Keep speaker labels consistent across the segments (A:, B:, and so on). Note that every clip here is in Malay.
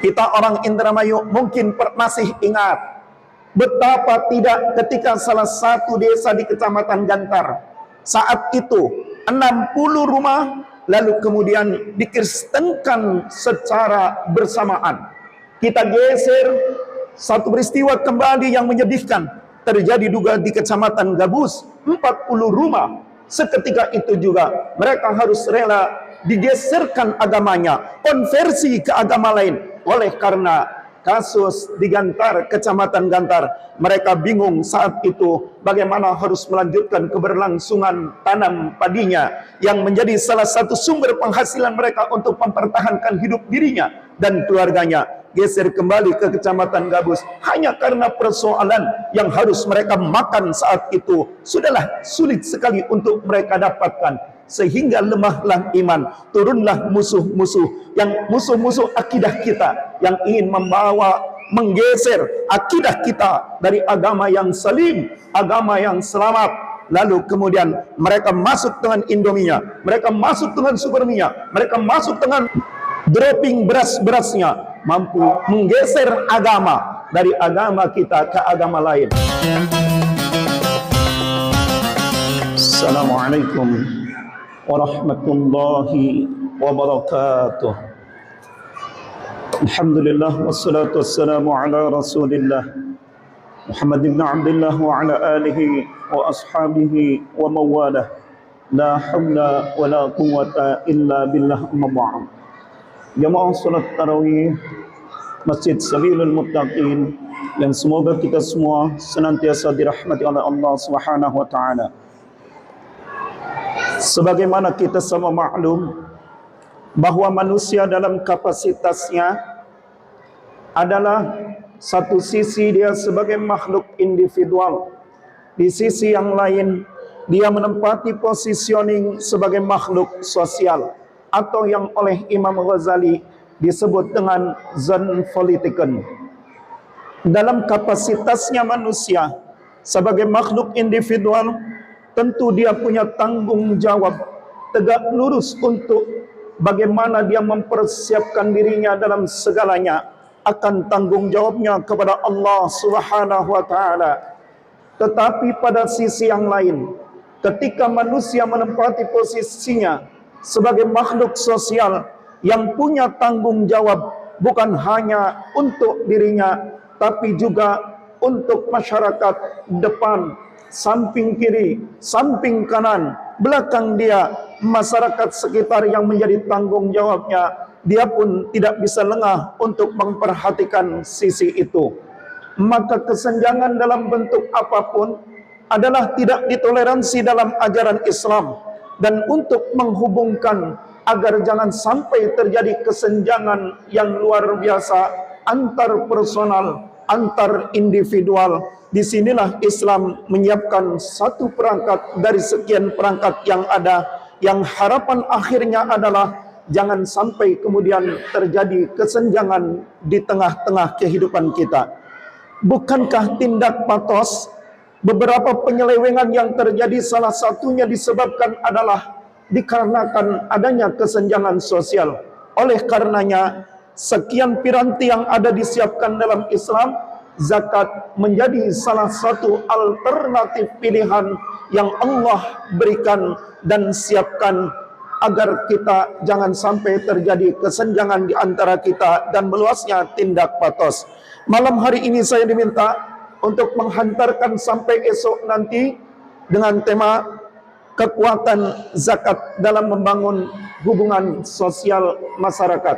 A: Kita orang Indramayu mungkin masih ingat betapa tidak ketika salah satu desa di Kecamatan Gantar, saat itu 60 rumah lalu kemudian dikristenkan secara bersamaan. Kita geser, satu peristiwa kembali yang menyedihkan terjadi juga di Kecamatan Gabus, 40 rumah. Seketika itu juga mereka harus rela digeserkan agamanya, konversi ke agama lain. Oleh karena kasus di Gantar, Kecamatan Gantar, mereka bingung saat itu bagaimana harus melanjutkan keberlangsungan tanam padinya yang menjadi salah satu sumber penghasilan mereka untuk mempertahankan hidup dirinya dan keluarganya. Geser kembali ke Kecamatan Gabus hanya karena persoalan yang harus mereka makan saat itu sudahlah sulit sekali untuk mereka dapatkan, sehingga lemahlah iman, turunlah musuh-musuh yang musuh-musuh akidah kita yang ingin menggeser akidah kita dari agama yang salim, agama yang selamat. Lalu kemudian mereka masuk dengan Indominya, mereka masuk dengan Superminya, mereka masuk dengan dropping beras-berasnya, mampu menggeser agama dari agama kita ke agama lain. Assalamualaikum warahmatullahi wabarakatuh. Alhamdulillah wassalatu wassalamu ala Rasulillah Muhammad ibn Abdullah wa ala alihi wa ashabihi wa mawalah. La hawla wa la quwwata illa billah. Amma ba'd. Jamaah salat tarawih Masjid Sabilul Muttaqin yang semoga kita semua senantiasa dirahmati oleh Allah Subhanahu wa taala. Sebagaimana kita sama maklum bahwa manusia dalam kapasitasnya adalah satu sisi dia sebagai makhluk individual, di sisi yang lain dia menempati positioning sebagai makhluk sosial atau yang oleh Imam Ghazali disebut dengan Zonpolitiken. Dalam kapasitasnya manusia sebagai makhluk individual, tentu dia punya tanggung jawab tegak lurus untuk bagaimana dia mempersiapkan dirinya dalam segalanya akan tanggung jawabnya kepada Allah Subhanahu wa taala. Tetapi pada sisi yang lain, ketika manusia menempati posisinya sebagai makhluk sosial yang punya tanggung jawab bukan hanya untuk dirinya tapi juga untuk masyarakat depan, samping kiri, samping kanan, belakang dia, masyarakat sekitar yang menjadi tanggung jawabnya, dia pun tidak bisa lengah untuk memperhatikan sisi itu. Maka kesenjangan dalam bentuk apapun adalah tidak ditoleransi dalam ajaran Islam. Dan untuk menghubungkan agar jangan sampai terjadi kesenjangan yang luar biasa antar personal, antar individual, disinilah Islam menyiapkan satu perangkat dari sekian perangkat yang ada, yang harapan akhirnya adalah jangan sampai kemudian terjadi kesenjangan di tengah-tengah kehidupan kita. Bukankah tindak patos beberapa penyelewengan yang terjadi salah satunya disebabkan adalah dikarenakan adanya kesenjangan sosial. Oleh karenanya sekian piranti yang ada disiapkan dalam Islam, zakat menjadi salah satu alternatif pilihan yang Allah berikan dan siapkan agar kita jangan sampai terjadi kesenjangan di antara kita dan meluasnya tindak patos. Malam hari ini saya diminta untuk menghantarkan sampai esok nanti dengan tema kekuatan zakat dalam membangun hubungan sosial masyarakat.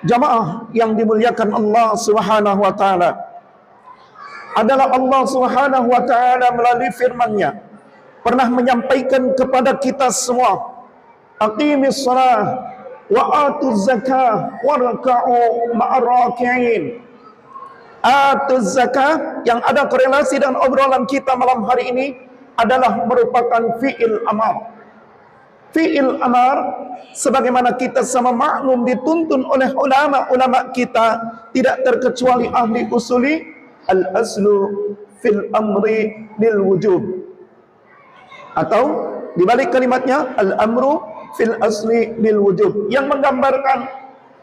A: Jamaah yang dimuliakan Allah Subhanahu wa taala, adalah Allah Subhanahu wa taala melalui firman-Nya pernah menyampaikan kepada kita semua, aqimis shalah wa atuz zakah warka'u ma'ar raki'in. Atuz zakah yang ada korelasi dengan obrolan kita malam hari ini adalah merupakan fi'il amar. Fi'il amar sebagaimana kita sama maklum dituntun oleh ulama-ulama kita, tidak terkecuali ahli usuli, al-aslu fil amri lil wujub. Atau dibalik kalimatnya al-amru fil asli lil wujub, yang menggambarkan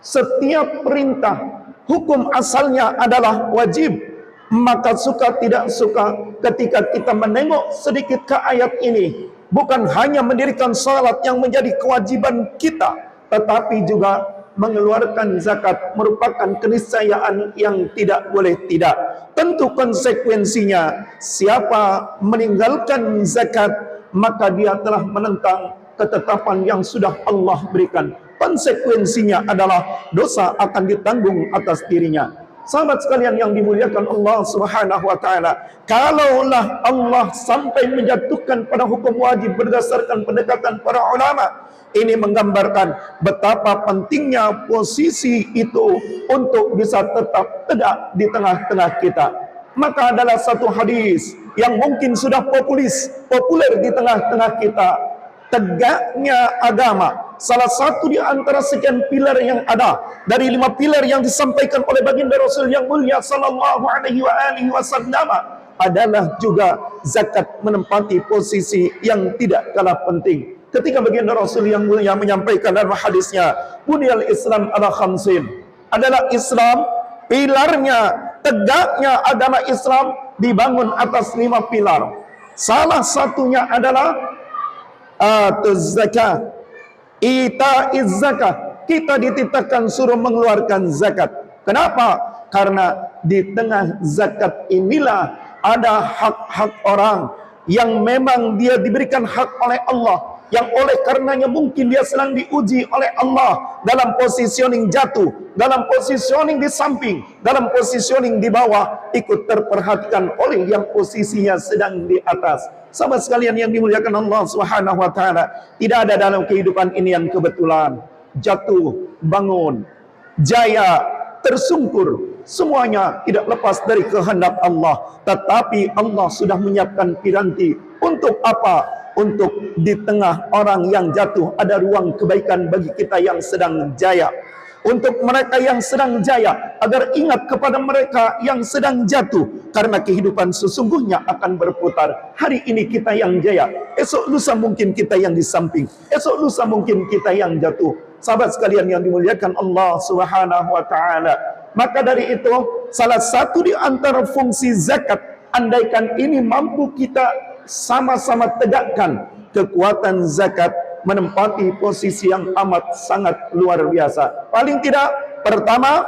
A: setiap perintah Hukum asalnya adalah wajib. Maka suka tidak suka ketika kita menengok sedikit ke ayat ini, bukan hanya mendirikan salat yang menjadi kewajiban kita, tetapi juga mengeluarkan zakat merupakan keniscayaan yang tidak boleh tidak. Tentu konsekuensinya, siapa meninggalkan zakat, maka dia telah menentang ketetapan yang sudah Allah berikan. Konsekuensinya adalah dosa akan ditanggung atas dirinya. Sahabat sekalian yang dimuliakan Allah Subhanahu wa taala, kalaulah Allah sampai menjatuhkan pada hukum wajib berdasarkan pendekatan para ulama, ini menggambarkan betapa pentingnya posisi itu untuk bisa tetap tegak di tengah-tengah kita. Maka adalah satu hadis yang mungkin sudah populer di tengah-tengah kita. Tegaknya agama, salah satu di antara sekian pilar yang ada dari 5 pilar yang disampaikan oleh baginda Rasul yang mulia sallallahu alaihi wasallam adalah juga zakat menempati posisi yang tidak kalah penting. Ketika baginda Rasul yang mulia menyampaikan dalam hadisnya, "Bunyal Islam ala khamsin." Adalah Islam, pilarnya, tegaknya agama Islam dibangun atas 5 pilar. Salah satunya adalah atuz zakah, ita'iz zakah. Kita dititahkan suruh mengeluarkan zakat. Kenapa? Karena di tengah zakat inilah ada hak-hak orang yang memang dia diberikan hak oleh Allah, yang oleh karenanya mungkin dia sedang diuji oleh Allah dalam positioning jatuh, dalam positioning di samping, dalam positioning di bawah, ikut terperhatikan oleh yang posisinya sedang di atas. Sahabat sekalian yang dimuliakan Allah Subhanahu wa taala, tidak ada dalam kehidupan ini yang kebetulan. Jatuh, bangun, jaya, tersungkur, semuanya tidak lepas dari kehendak Allah. Tetapi Allah sudah menyiapkan piranti. Untuk apa? Untuk di tengah orang yang jatuh ada ruang kebaikan bagi kita yang sedang jaya. Untuk mereka yang sedang jaya, agar ingat kepada mereka yang sedang jatuh, karena kehidupan sesungguhnya akan berputar. Hari ini kita yang jaya, esok lusa mungkin kita yang di samping, esok lusa mungkin kita yang jatuh. Sahabat sekalian yang dimuliakan Allah Subhanahu wa taala, maka dari itu salah satu di antara fungsi zakat, andaikan ini mampu kita sama-sama tegakkan, kekuatan zakat menempati posisi yang amat sangat luar biasa. Paling tidak, pertama,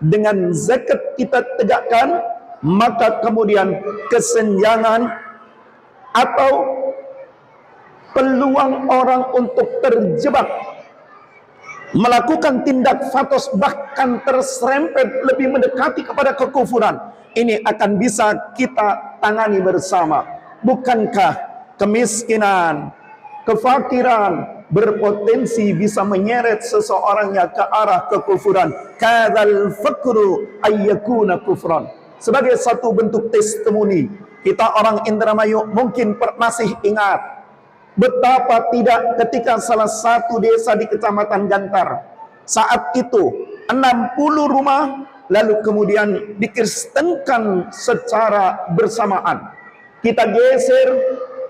A: dengan zakat kita tegakkan, maka kemudian kesenjangan atau peluang orang untuk terjebak melakukan tindak fatos, bahkan terserempet lebih mendekati kepada kekufuran, ini akan bisa kita tangani bersama. Bukankah kemiskinan, kefakiran berpotensi bisa menyeret seseorangnya ke arah kekufuran? Kadzal fakru ayyakuna kufran. Sebagai satu bentuk testimoni, kita orang Indramayu mungkin masih ingat betapa tidak ketika salah satu desa di Kecamatan Gantar, saat itu 60 rumah lalu kemudian dikristenkan secara bersamaan. Kita geser,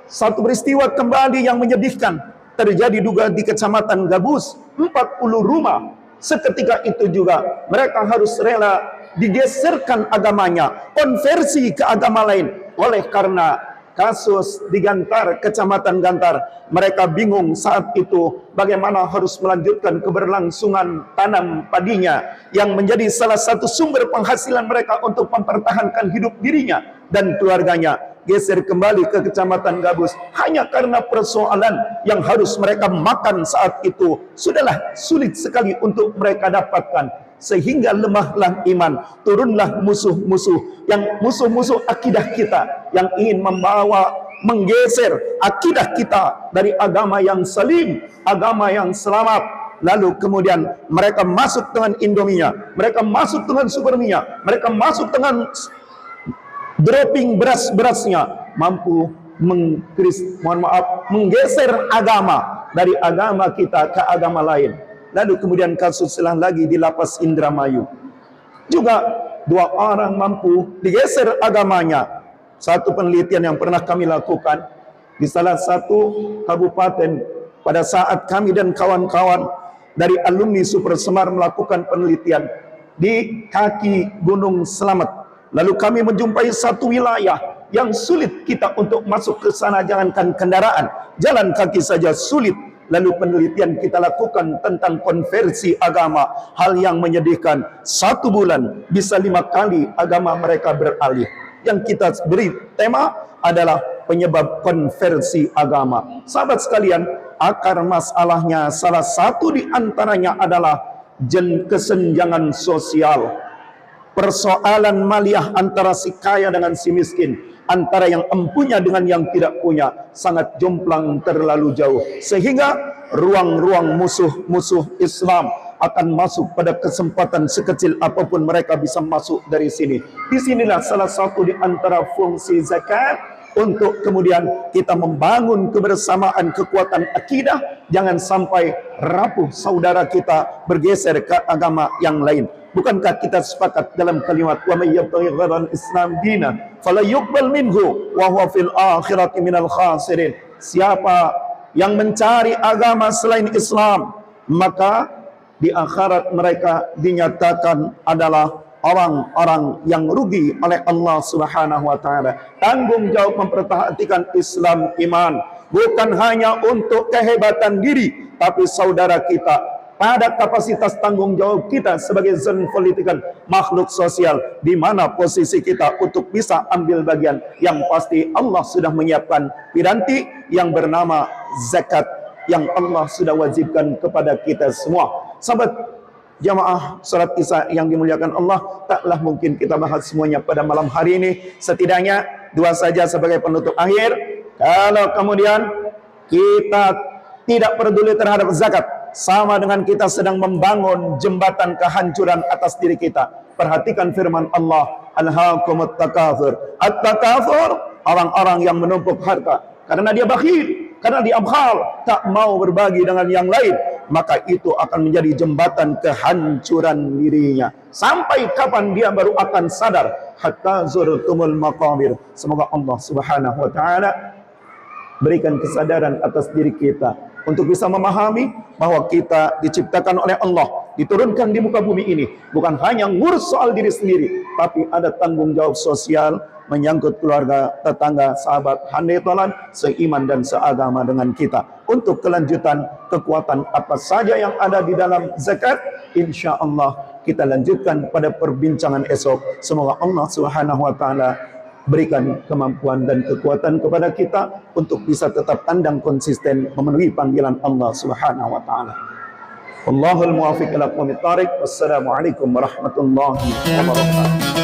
A: satu peristiwa kembali yang menyedihkan terjadi juga di Kecamatan Gabus, 40 rumah. Seketika itu juga mereka harus rela digeserkan agamanya, konversi ke agama lain. Oleh karena kasus di Gantar, Kecamatan Gantar, mereka bingung saat itu bagaimana harus melanjutkan keberlangsungan tanam padinya yang menjadi salah satu sumber penghasilan mereka untuk mempertahankan hidup dirinya dan keluarganya. Geser kembali ke Kecamatan Gabus hanya karena persoalan yang harus mereka makan saat itu sudahlah sulit sekali untuk mereka dapatkan, sehingga lemahlah iman, turunlah musuh-musuh yang musuh-musuh akidah kita yang ingin menggeser akidah kita dari agama yang salim, agama yang selamat. Lalu kemudian mereka masuk dengan Indominya, mereka masuk dengan Superminya, mereka masuk dengan dropping beras-berasnya, mampu menggeser agama dari agama kita ke agama lain. Lalu kemudian kasus selang lagi di Lapas Indramayu, juga 2 orang mampu digeser agamanya. Satu penelitian yang pernah kami lakukan di salah satu kabupaten, pada saat kami dan kawan-kawan dari alumni Super Semar melakukan penelitian, di kaki Gunung Selamat. Lalu kami menjumpai satu wilayah yang sulit kita untuk masuk ke sana, jangankan kendaraan, jalan kaki saja sulit. Lalu penelitian kita lakukan tentang konversi agama, hal yang menyedihkan. 1 bulan bisa 5 kali agama mereka beralih. Yang kita beri tema adalah penyebab konversi agama. Sahabat sekalian, akar masalahnya salah satu di antaranya adalah kesenjangan sosial. Persoalan maliyah antara si kaya dengan si miskin, antara yang empunya dengan yang tidak punya, sangat jomplang, terlalu jauh, sehingga ruang-ruang musuh-musuh Islam akan masuk pada kesempatan sekecil apapun mereka bisa masuk dari sini. Disinilah salah satu di antara fungsi zakat, untuk kemudian kita membangun kebersamaan, kekuatan akidah. Jangan sampai rapuh saudara kita bergeser ke agama yang lain. Bukankah kita sepakat dalam kalimat wa may yabtaghi ghairal islam dina fala yuqbal minhu wa huwa fil akhirati minal khasirin. Siapa yang mencari agama selain Islam, maka di akhirat mereka dinyatakan adalah orang-orang yang rugi oleh Allah Subhanahu wa taala. Tanggung jawab mempertahankan Islam iman bukan hanya untuk kehebatan diri, tapi saudara kita pada kapasitas tanggung jawab kita sebagai zon politikan makhluk sosial, di mana posisi kita untuk bisa ambil bagian. Yang pasti Allah sudah menyiapkan piranti yang bernama zakat yang Allah sudah wajibkan kepada kita semua. Sahabat jamaah salat Isya yang dimuliakan Allah, taklah mungkin kita bahas semuanya pada malam hari ini. Setidaknya 2 saja sebagai penutup akhir. Kalau kemudian kita tidak peduli terhadap zakat, sama dengan kita sedang membangun jembatan kehancuran atas diri kita. Perhatikan firman Allah, alhaakumut takatsur. At-takatsur, orang-orang yang menumpuk harta karena dia bakhil, karena dia abkhal, tak mau berbagi dengan yang lain, maka itu akan menjadi jembatan kehancuran dirinya. Sampai kapan dia baru akan sadar? Hatta zurtumul maqabir. Semoga Allah Subhanahu wa taala berikan kesadaran atas diri kita untuk bisa memahami bahwa kita diciptakan oleh Allah, diturunkan di muka bumi ini bukan hanya ngurus soal diri sendiri, tapi ada tanggung jawab sosial menyangkut keluarga, tetangga, sahabat, handai tolan, seiman dan seagama dengan kita. Untuk kelanjutan kekuatan apa saja yang ada di dalam zakat, insya Allah kita lanjutkan pada perbincangan esok. Semoga Allah Subhanahu wa taala berikan kemampuan dan kekuatan kepada kita untuk bisa tetap tandang konsisten memenuhi panggilan Allah Subhanahu wa taala. Wallahul muwaffiq ila aqwamit thariq. Wassalamualaikum warahmatullahi wabarakatuh.